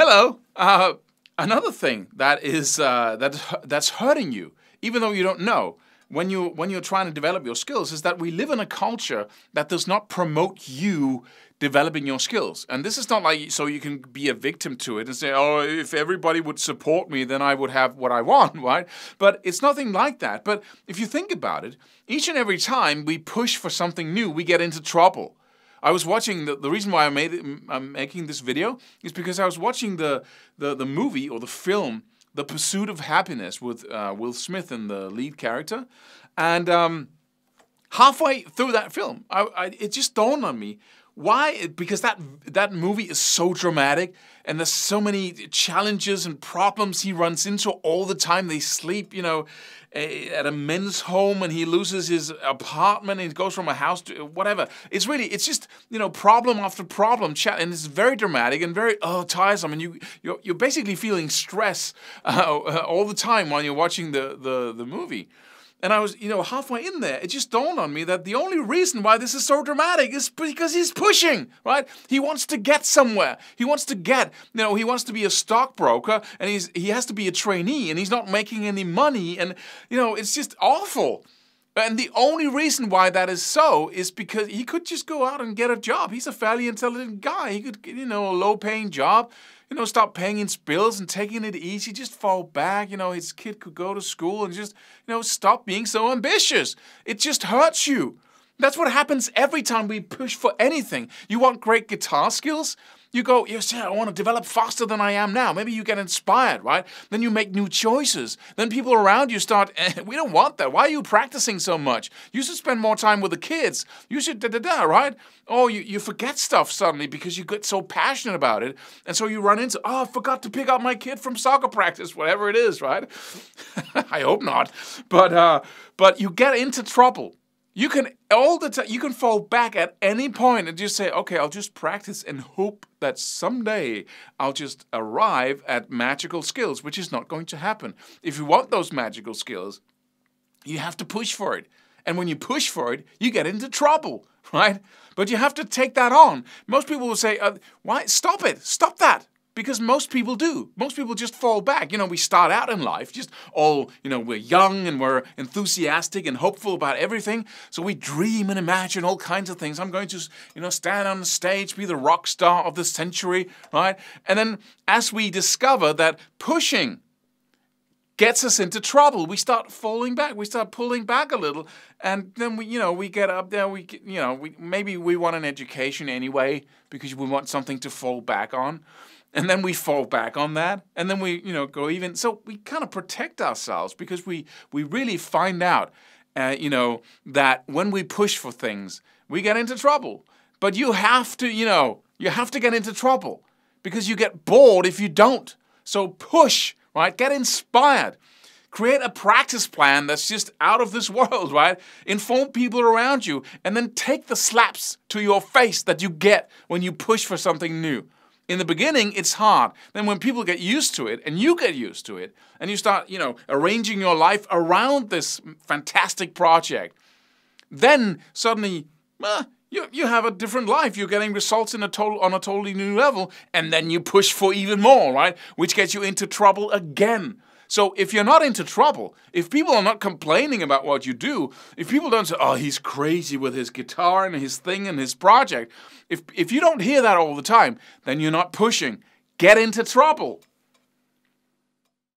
Hello. Another thing that is that's hurting you, even though you don't know, when you're trying to develop your skills, is that we live in a culture that does not promote you developing your skills. And this is not like so you can be a victim to it and say, oh, if everybody would support me, then I would have what I want, right? But it's nothing like that. But if you think about it, each and every time we push for something new, we get into trouble. I was watching, the reason why I'm making this video is because I was watching the movie or the film, The Pursuit of Happiness, with Will Smith in the lead character. And halfway through that film, it just dawned on me, why? Because that movie is so dramatic, and there's so many challenges and problems he runs into all the time. They sleep, at a men's home, and he loses his apartment, and he goes from a house to whatever. It's just, problem after problem, and it's very dramatic and very tiresome, and you're basically feeling stress all the time while you're watching the movie. And I was, halfway in there, it just dawned on me that the only reason why this is so dramatic is because he's pushing, right? He wants to get somewhere. He wants to he wants to be a stockbroker, and he has to be a trainee, and he's not making any money, and, it's just awful. And the only reason why that is so is because he could just go out and get a job. He's a fairly intelligent guy. He could get, a low-paying job, stop paying his bills and taking it easy, just fall back. His kid could go to school and just, stop being so ambitious. It just hurts you. That's what happens every time we push for anything. You want great guitar skills? You go, yes, I want to develop faster than I am now. Maybe you get inspired, right? Then you make new choices. Then people around you start, we don't want that. Why are you practicing so much? You should spend more time with the kids. You should right? Oh, you forget stuff suddenly because you get so passionate about it. And so you run into, I forgot to pick up my kid from soccer practice, whatever it is, right? I hope not. But you get into trouble. You can all the time. You can fall back at any point and just say, "Okay, I'll just practice and hope that someday I'll just arrive at magical skills," which is not going to happen. If you want those magical skills, you have to push for it, and when you push for it, you get into trouble, right? But you have to take that on. Most people will say, "Why? Stop it! Stop that!" Because most people do. Most people just fall back. We start out in life just we're young and we're enthusiastic and hopeful about everything. So we dream and imagine all kinds of things. I'm going to, stand on the stage, be the rock star of the century, right? And then as we discover that pushing gets us into trouble, we start falling back. We start pulling back a little, and then we get up there. Maybe we want an education anyway because we want something to fall back on. And then we fall back on that, and then we, go even. So we kind of protect ourselves because we really find out, that when we push for things, we get into trouble. But you have to, you have to get into trouble because you get bored if you don't. So push, right? Get inspired. Create a practice plan that's just out of this world, right? Inform people around you, and then take the slaps to your face that you get when you push for something new. In the beginning, it's hard. Then when people get used to it, and you get used to it, and you start, arranging your life around this fantastic project, then suddenly, you have a different life. You're getting results on a totally new level, and then you push for even more, right? Which gets you into trouble again. So if you're not into trouble, if people are not complaining about what you do, if people don't say, oh, he's crazy with his guitar and his thing and his project, if you don't hear that all the time, then you're not pushing. Get into trouble.